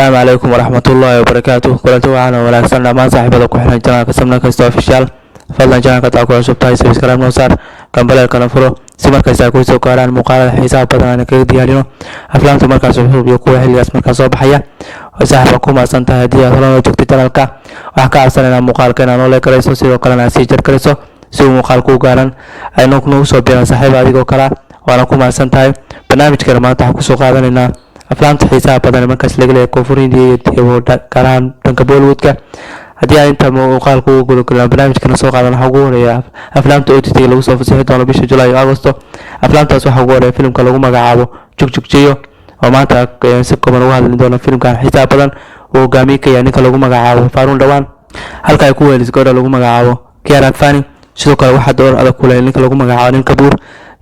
السلام عليكم ورحمة الله وبركاته. كلنتي waxaan wanaagsan dhamaan saaxiibada ku xiran channelka Samna Kasta Official. Fadlan channelka taa ku cusub tahay subscribe noo saar, kambalelkana furo si markaas ay ku soo gaaraan muuqaalada xiisaha badan ee kaga diyaarino aflaanta markaas cusub iyo kuwa xilligaas markaas soo baxaya. Saaxiibada ku maasan tahay haddii aad hore u joogtay channelka waxa ka codsanayna muuqaalkeena noo leekarayso sidoo kalena sii jar karayso si muuqaalku u gaaran aynu ku soo biiraan saaxiib adigoo kala waana ku maasan tahay barnaamijkeena maanta waxaan ku soo qaadanaynaa aflaanta xiisaha badan markaas laga leeyahay koonfuriinta iyo gaaraan dhanka Bollywoodka. haddii aan inta muuqaalku ugu gudagalo barnaamijkana soo qaadan waxa ugu horeeya aflaanta OTT lagu soo fasaxi doono bisha July iyo Agosto. aflaantaas waxa ugu horeeya filimka lagu magacaabo Jugjugjiyo oo maanta si kooban uga hadli doona filimkan xiisaha badan oo hogaamiye ka yahay ninka lagu magacaabo Farun Dhawan halka ay ku weelis gabadha lagu magacaabo Kiara Advani. sidoo kale waxaa door adag ku leeyahay ninka lagu magacaabo Anil Kapoor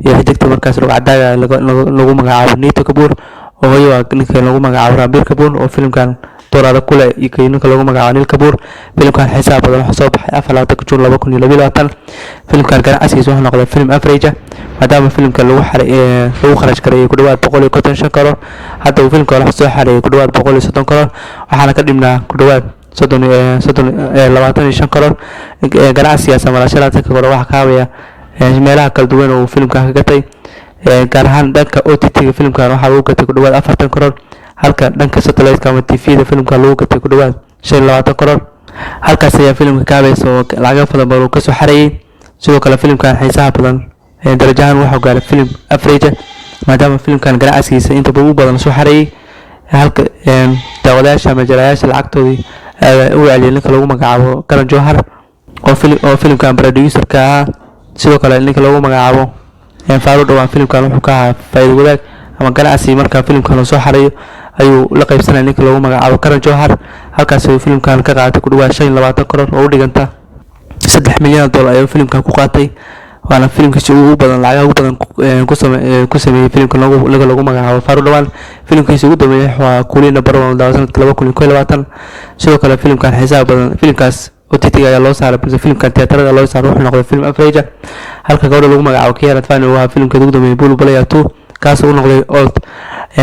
iyo xigta markaas rogcadaaga lagu magacaabo Neeta Kapoor oo hooyo ninka lagu magacaabo Ranbir Kapoor oo filimkan door adag ku leeyahay iyo ninka lagu magacaabo Anil Kapoor. filimkan xiisaha badan waxa soo baxay 4 June 2022. filimkan ganacsigiisa wuxuu noqday film average maadaama filimka lagu kharash gareeyay ku dhawaad 155 karoor. hadda uu filimka waxa soo xareeyay ku dhawaad 130 karoor waxaana ka dhimnaa ku dhawaad 25 karoor. ganacsigaas ama shaqada karoor waxa ka habeeya meelaha kala duwan oo filimka ka gatay gaar ahaan dhanka OTT filimkan waxa uu gatay ku dhawaad 40 karoor halka dhanka satellite ama TV filimka lagu gatay ku dhawaad 25 karoor. halkaas ayaa filimka ka habeeyay oo lacag badan ka soo xareeyay. sidoo kale filimkan xiisaha badan darajahan waxa uu gaaray film average maadaama filimkan ganacsigiisa inta badan soo xareeyay halka daawadayaasha ama jarayaasha lacagtoodii uu celiyay ninka lagu magacaabo Karan Johar oo filimkan producer ka ah. sidoo kale ninka lagu magacaabo Farun Dhawan filimkan wuxuu ka ahaa faa'iido wadaag ama ganacsi marka filimkan la soo xareeyo ayuu la qaybsanay ninka lagu magacaabo Karan Johar halkaas uu filimkan ka qaatay ku dhawaad 25 karoor oo u dhiganta $3 milyan ayuu filimkan ku qaatay waana filimkiisa ugu badan lacag ugu badan ku sameeyay filimka lagu magacaabo Farun Dhawan. filimkiisa ugu dambeeyay waa Kulina Barwan sanadka 2022. sidoo kale filimkan xiisaha badan filimkaas OTT ayaa loo saaray filimkan teatrada loo saaray wuxuu noqday film average halka gabadha lagu magacaabo Kiara Advani waa filimka ugu dambeeyay Bulbulaya 2 kaas uu noqday old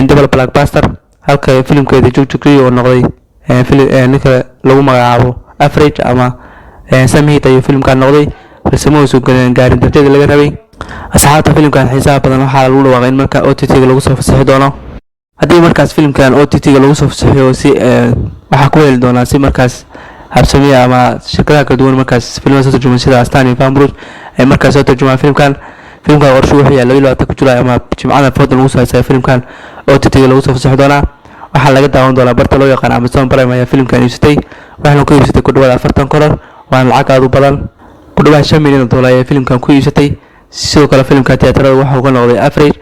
double blockbuster halka filimkeeda Jugjugjiyo uu noqday ninka lagu magacaabo average ama samihid ayuu filimkan noqday balse ma soo gaarin darajadii laga rabay. asxaabta filimkan xiisaha badan waxaa lagu dhawaaqay in marka OTT lagu soo fasaxi doono haddii markaas filimkan OTT lagu soo fasaxiyo si waxa ku heli doona si markaas habsamiya ama shirkadaha kala duwan markaas filimada soo tarjumay sida Astaan iyo Family ay markaas soo tarjumaan filimkan qorshe wuxuu yahay 22 July ama Jimcada foodan lagu soo saaro filimkan OTT lagu soo fasaxi doona. waxaa laga daawan doonaa barta loo yaqaan Amazon Prime ayaa filimkan iibsatay waxaana ku iibsatay ku dhawaad 40 karoor waana lacag aad u badan ku dhawaad $5 milyan ayaa filimkan ku iibsatay. sidoo kale filimka teatrada waxa uu ka noqday average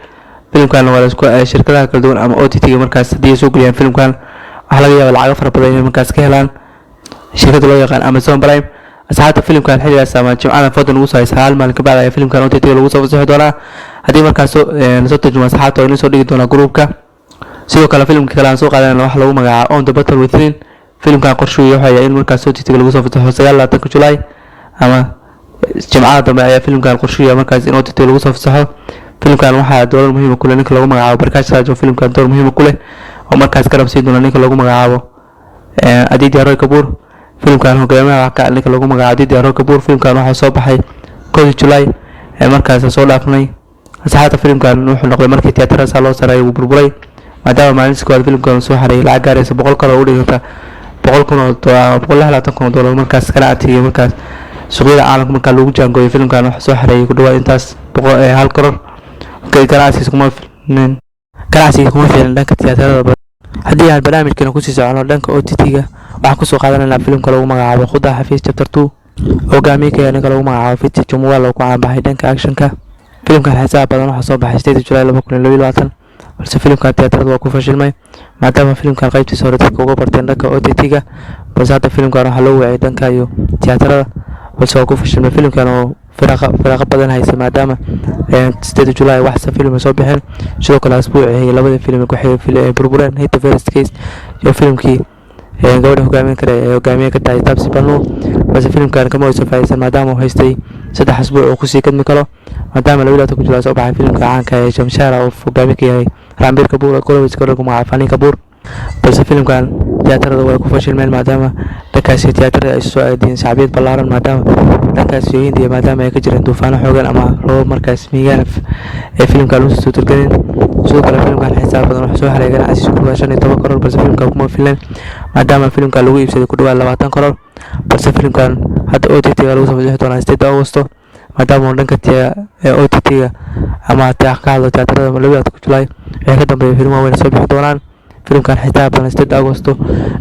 filimkan waa isku shirkadaha kala duwan ama OTT markaas hadii soo galiyaan filimkan waxa laga yaabaa lacag fara badan inay markaas ka helaan shirkada loo yaqaan Amazon Prime. asxaabta filimkan xilligaas ama Jimcada foodan lagu soo saaro maalin ka bacda filimkan OTT lagu soo fasaxi doonaa haddii markaas soo tarjuma asxaabta inuu soo dhigi doona groupka. sidoo kale filimka kale aan soo qaadanayna waxa lagu magacaabo On the Battle Within filimkan qorshuhu waxa yahay in markaas OTT lagu soo fasaxo 29 July ama Jimcada dambe ayaa filimkan qorshuhu markaas in OTT lagu soo fasaxo. filimkan waxa door muhiim ku leh ninka lagu magacaabo Prakash Raj oo filimkan door muhiim ku leh oo markaas garab siin doona ninka lagu magacaabo Aditya Roy Kapoor. filimkan hogaamiyaha ka ninka lagu magacaabo Aditya Roy Kapoor filimkan waxa soo baxay 1 July markaas soo dhaafnay. asxaabta filimkan wuxuu noqday markii teatrada loo saaray uu burburay maadaama maalintii koowaad filimkan soo xareeyay lacag gaaraysa 100 karoor u dhiganta 100 kun $120 markaas kala atiyay markaas suuqyada caalamka marka lagu jaangooyay filimkan waxa soo xareeyay ku dhawaad intaas 1 karoor ganacsigiisa kuma filan dhanka teatrada. haddii aan barnaamijkeena ku sii socono dhanka OTT-ga waxaan ku soo qaadanaynaa filimka lagu magacaabo Khuda Hafiz Chapter 2 hogaamiye ka yahay ninka lagu magacaabo Fiti Jumuwal oo ku caan baxay dhanka action-ka. filimkan xiisaha badan waxa soo baxay 8 July 2022 balse filimkan teatrada waa ku fashilmay maadaama filimkan qaybtiisa hore dadka uga barteen dhanka OTT-ga balse hadda filimkan waxa loo waayay dhanka iyo teatrada balse waa ku fashilmay. filimkan oo firaaqo badan haysa maadaama 8 July wax film soo bixin. sidoo kale asbuucii labada film ku xigay burbureen Hate the First Case iyo filimkii gabadha hogaamiye ka tahay Taapsee Pannu balse filimkan kama soo faa'iideysan maadaama uu haystay 3 asbuuc oo ku sii kadmi karo maadaama 22 July soo baxay filimka caanka ee Shamshara oo hogaamiye ka yahay Ranbir Kapoor oo kula wajigay lagu magacaabo Fani Kapoor. balse filimkan tiyaatarada way ku fashilmeen maadaama dhankaasi tiyaatarada ay soo aadeen shacbiyad ballaaran maadaama dhankaasi Hindiya maadaama ay ka jireen duufaano xooggan ama roobab markaas miigaan ee filimka lagu soo turgelin. sidoo kale filimkan xisaab badan wuxuu soo xareeyay ganacsiga ku dhawaad 15 karoor balse filimka kuma filan maadaama filimka lagu iibsaday ku dhawaad 20 karoor balse filimkan hadda OTT lagu soo fasaxay doonaa 8 Agosto maadaama dhanka OTT ama tiyaatarada Malawiga ku July ay ka dambeeyay filmo weyn soo bixi doonaan. filimkan xitaa badan 8 Agosto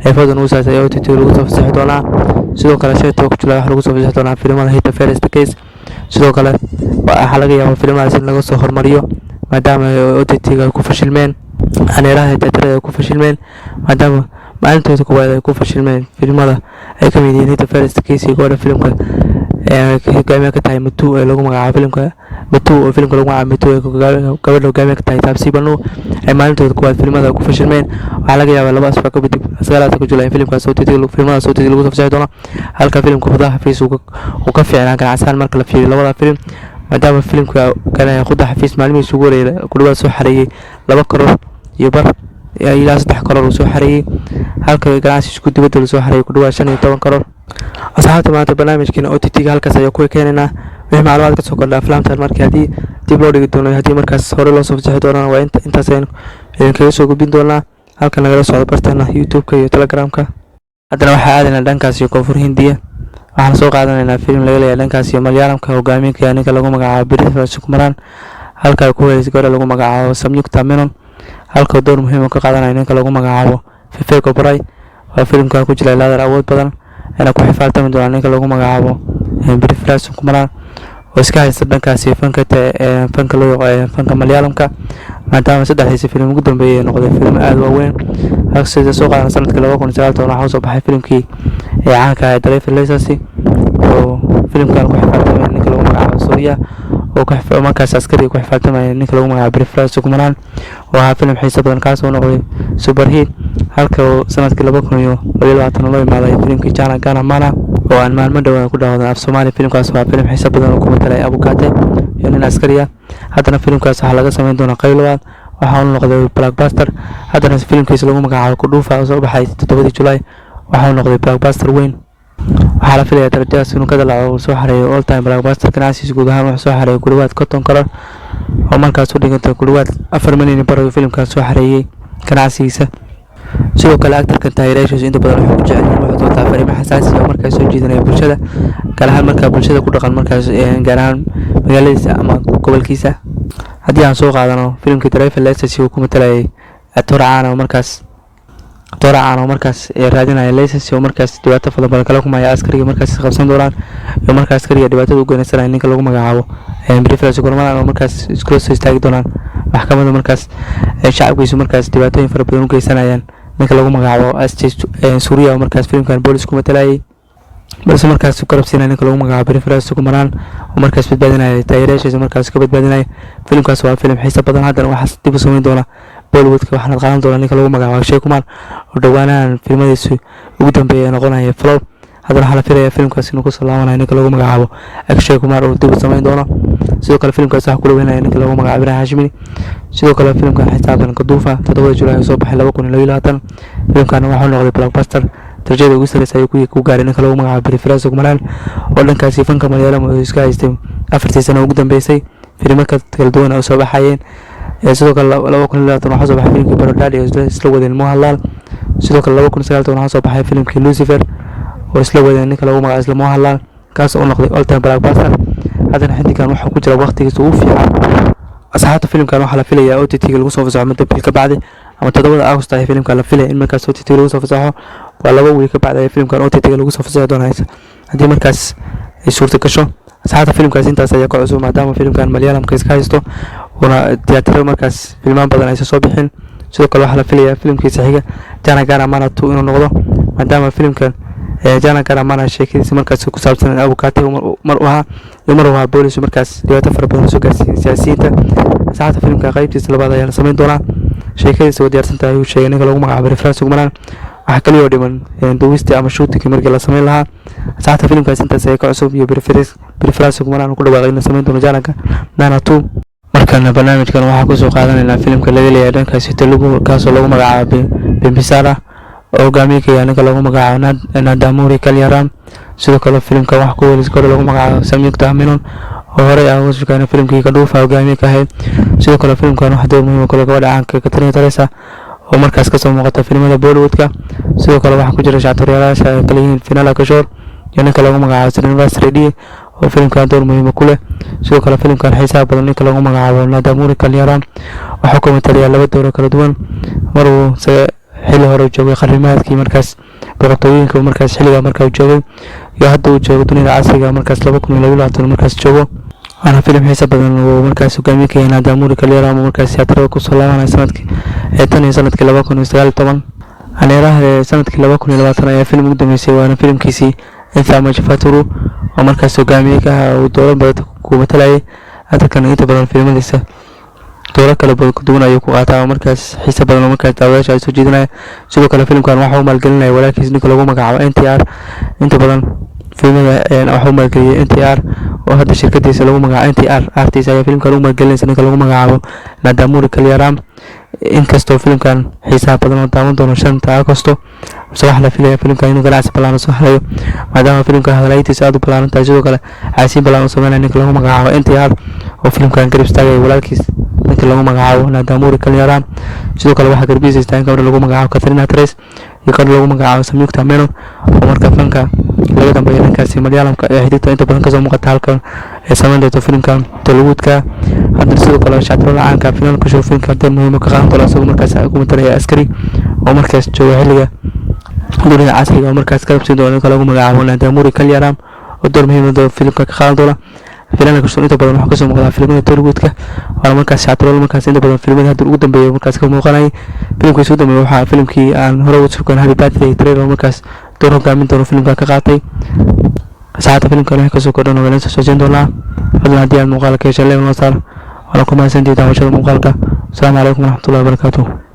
ay fadlan u saasay OTT lagu soo fasaxay doonaa. sidoo kale 8 July waxa lagu soo fasaxay doonaa filimada Hit First Case. sidoo kale waxa laga yaabaa filimadaas in laga soo hormariyo maadaama OTT ku fashilmeen aneeraha tiyaatarada ku fashilmeen maadaama maalintooda koowaad ay ku fashilmeen filimada ay ka mid yihiin Hit First Case iyo filimka hogaamiye ka tahay Mutu ee lagu magacaabo filimka Mutu oo filimka lagu magacaabo Mutu ee gabadha hogaamiye ka tahay Taabsi Banu ay maalintooda koowaad filimada ku fashilmeen. waxaa laga yaabaa laba asbuuc kadib 9 July in filimkaas OTT filimada OTT lagu soo fasaxay doono halka filimka Khudaha Xafiis uu ka fiicnaa ganacsan marka la fiiriyo labada filim maadaama filimka Khudaha Xafiis maalmihiisa ugu horeeyay ku dhawaad soo xareeyay 2 karoor iyo bar ilaa 3 karoor uu soo xareeyay halka ganacsiga dibadda uu soo xareeyay ku dhawaad 15 karoor. asxaabta maanta barnaamijkeena OTT halkaas ayaa ku keenayna wixii macluumaad ka soo kordha aflaamtan markii hadii dib loo dhigi doono hadii markaas hore loo soo fasaxay doono waa intaas ayaan kaga soo gudbin doonaa halkan nagala socdo bartana YouTube-ka iyo Telegram-ka. haddana waxaa aadayna dhankaas iyo Koonfur Hindiya waxaan soo qaadanaynaa filim laga leeyahay dhankaas iyo Malayalamka hogaamiyaha ninka lagu magacaabo Prithviraj Sukumaran halka ay ku weerartay gabadha lagu magacaabo Samyukta Menon halka door muhiim ah ka qaadanaya ninka lagu magacaabo Vivek Oberoi waa filimka ku jira laadar awood badan ana ku xifaaltami doona ninka lagu magacaabo Prithviraj Sukumaran oo iska haysta dhankaasi fanka loo yaqaan fanka Malayalamka maadaama saddexdiisa filim ugu dambeeyay noqday filim aad u weyn sida soo qaadan sanadkii 2019 waxa soo baxay filimkii caanka ah Driver License oo filimkan ku xifaaltamay ninka lagu magacaabo Suriya oo ku xifaaltamay markaas askari ku xifaaltamay ninka lagu magacaabo Prithviraj Sukumaran waa filim xiiso badan kaas oo noqday super hit halka sanadkii 2022 loo imaaday filimkii Jana Gana Mana oo aan maalmo dhawaan ku dhawaada af Soomaali. filimkaas waa filim xiiso badan oo ku matalay Abukaate iyo nin askari ah haddana filimkaas waxa laga sameyn doonaa qayb labaad waxa uu noqday blockbuster haddana filimkiisa lagu magacaabo Kudhufa oo soo baxay 7 July waxa uu noqday blockbuster weyn. waxaa la filayaa darajadaas inuu ka dalaco soo xareeyo all time blockbuster ganacsiga guud ahaan wuxuu soo xareeyay ku dhawaad 50 karoor oo markaas u dhigantay ku dhawaad 4 milyan baro filimkaas soo xareeyay ganacsigiisa. sidoo kale actor-kan taageerayaashiisu inta badan wuxuu jecel yahay wuxuu doontaa fariimo xasaasi ah markaas soo jiidanaya bulshada gaar ahaan marka bulshada ku dhaqan markaas gaar ahaan magaaladiisa ama gobolkiisa. haddii aan soo qaadano filimkii Driver License uu ku matalayay actor caan oo markaas raadinaya license oo markaas dhibaato fadlan badan kala kumaya askariga markaas qabsan doonaan iyo markaas askariga dhibaatada u geysanaya ninka lagu magacaabo Prithviraj Sukumaran oo markaas isku soo istaagi doonaan maxkamadda markaas shacabkiisu markaas dhibaatooyin fara badan u geysanayaan ninka lagu magacaabo Suriya oo markaas filimkan booliisku matalayay balse markaas ku rabsiinay ninka lagu magacaabo Prithviraj Sukumaran oo markaas badbaadinaya taageerayaashiisa markaas ka badbaadinaya. filimkaas waa filim xiiso badan haddana waxaa dib u samayn doona Bollywood-ka waxaana qaadan doona ninka lagu magacaabo Akshay Kumar oo dhawaanahan filmadiisu ugu dambeeyay noqonaya flop haddana waxaa la filayaa filimkaas inuu ku soo laabanayo ninka lagu magacaabo Akshay Kumar oo dib u samayn doono. sidoo kale filimkaas waxa ku dhaweynaya ninka lagu magacaabo Ibrahim Hashmi. sidoo kale filimkan xisaaban Kudhufa 7 July soo baxay 2022 filimkan waxa uu noqday blockbuster darajada ugu sareysa ay ku gaaray ninka lagu magacaabo Prithviraj Sukumaran oo dhankaasi fanka Malayalam oo iska haystay 4 sano ugu dambeysay filmo kala duwan oo soo baxayeen. sidoo kale 2022 waxa soo baxay filimkii Barodadi oo isla wadeen Mohanlal. sidoo kale 2019 waxa soo baxay filimkii Lucifer oo isla wadeen ninka lagu magacaabo Mohanlal kaas oo noqday all time blockbuster haddana xiddigan waxa ku jira waqtigiisa ugu fiican. asxaabta filimkan waxa la filayaa OTT lagu soo fasaxo muddo bil ka bacdi ama 7 Agosto ay filimkan la filayaa in markaas OTT lagu soo fasaxo waa 2 wiil ka bacdi ay filimkan OTT lagu soo fasaxo doonaysa haddii markaas ay suurta gasho. asxaabta filimkaas intaas ayaa ka cusub maadaama filimkan Malayalamka iska haysto una tiyaatarada markaas filmaan badan ay soo bixin. sidoo kale waxa la filayaa filimkiisa xiga Jana Gana Mana 2 inuu noqdo maadaama filimkan Jana Gana Mana sheekadiisa markaas ku saabsan Abukaate mar waa booliis markaas dhibaato fara badan soo gaarsiiyay siyaasiyiinta. asxaabta filimka qaybtiisa labaad ayaa la sameyn doonaa sheekadiisa oo diyaarsan tahay uu sheegay ninka lagu magacaabo Prithviraj Sukumaran waxa kale oo dhiman duubistii ama shooting markii la sameyn lahaa. asxaabta filimkaas intaas ayaa ka cusub iyo Prithviraj Sukumaran ku dhawaaqay in la sameyn doono Jana Gana Mana 2 markana barnaamijkan waxaa kusoo qaadanaynaa filimka laga leeyahay dhankaasi Telugu kaasoo lagu magacaabo Bimbisara oo hogaamiyay ninka lagu magacaabo Nandamuri Kalyaram. sidoo kale filimka wax ku welis kor lagu magacaabo Samyukta Menon oo hore ah ugu shaqeynay filimkii ka dhuufa hogaamiyay ka ahayd. sidoo kale filimkan waxa door muhiim ah ka dhacaanka Katrina Teresa oo markaas ka soo muuqata filimada Bollywoodka. sidoo kale waxa ku jira shacabtooyaasha kala yihiin Finala Kishore iyo ninka lagu magacaabo Srinivas Reddy oo filimkan door muhiim ah ku leh. sidoo kale filimkan xiisaha badan ninka lagu magacaabo Nandamuri Kalyaram waxa ku matalaya laba door kala duwan mar uu xilli hore joogay qarimaadkii markaas boqortooyinka markaas xilliga markaa joogay iyo hadda uu joogo dunida casriga markaas 2022 markaas joogo. ana filim xiiso badan oo markaas hogaamiyay ka Nandamuri Kalyaram markaas theater ku soo laabanay sanadkii 2019 aneeraha sanadkii 2020 ayaa filim ugu dambeysay waana filimkiisii Ithama Faturu oo markaas hogaamiyay ka uu dowlad badan ku matalayay hadalkan inta badan filimadiisa dowlad kala duwan ayuu ku qaataa markaas xiiso badan markaas daawayaasha ay soo jeedinayaan. sidoo kale filimkan waxa uu maalgelinaya walaalkiis ninka lagu magacaabo NTR inta badan filimada waxa uu maalgeliyay NTR oo hadda shirkadiisa lagu magacaabo NTR artist ayaa filimkan u maalgelinaysa ninka lagu magacaabo Nandamuri Kalyaram. inkastoo filimkan xiisaha badan oo daawan doono 5 Agoosto waxa la filayaa filimkan inuu ganacsi ballaadhan soo helayo maadaama filimka hadaladiisa aad u ballaaran tahay. sidoo kale xaysiin ballaadhan oo sameynaya ninka lagu magacaabo NTR oo filimkan garab istaagay walaalkiis ninka lagu magacaabo Nandamuri Kalyaram. sidoo kale waxa garab istaagay gabadha lagu magacaabo Katrina Teresa iyo gabadha lagu magacaabo Samyukta Menon oo markaa fanka laga dambeeyay dhankaasi Malayalamka ee xididta inta badan ka soo muuqata halkan ee sameynta filimkan Tollywoodka. hadda sidoo kale shacabka caanka Finala Kishore filimka door muhiim ah ka qaadan doona isagoo markaas ku matalaya askari oo markaas jooga xilliga dunida casriga oo markaas ka qabsan doona ninka lagu magacaabo Nandamuri Kalyaram oo door muhiim ah filimka ka qaadan doona. Finala Kishore inta badan waxa ka soo muuqda filimada Tollywoodka waana markaas shacabka markaas inta badan filimada hadda ugu dambeeyay markaas ka muuqanay filimkii soo dhameeyay waxa filimkii aan hore u soo Happy Birthday trailer markaas door hogaamin doona filimka ka qaatay. saacada filimkan waxa ka soo kordhan oo soo jeedin doona hadda hadii aan muuqaalka ka heshay leeyahay wala kuma sandeeyay daawashada muuqaalka. Assalaamu calaykum warahmatullahi wabarakatuh.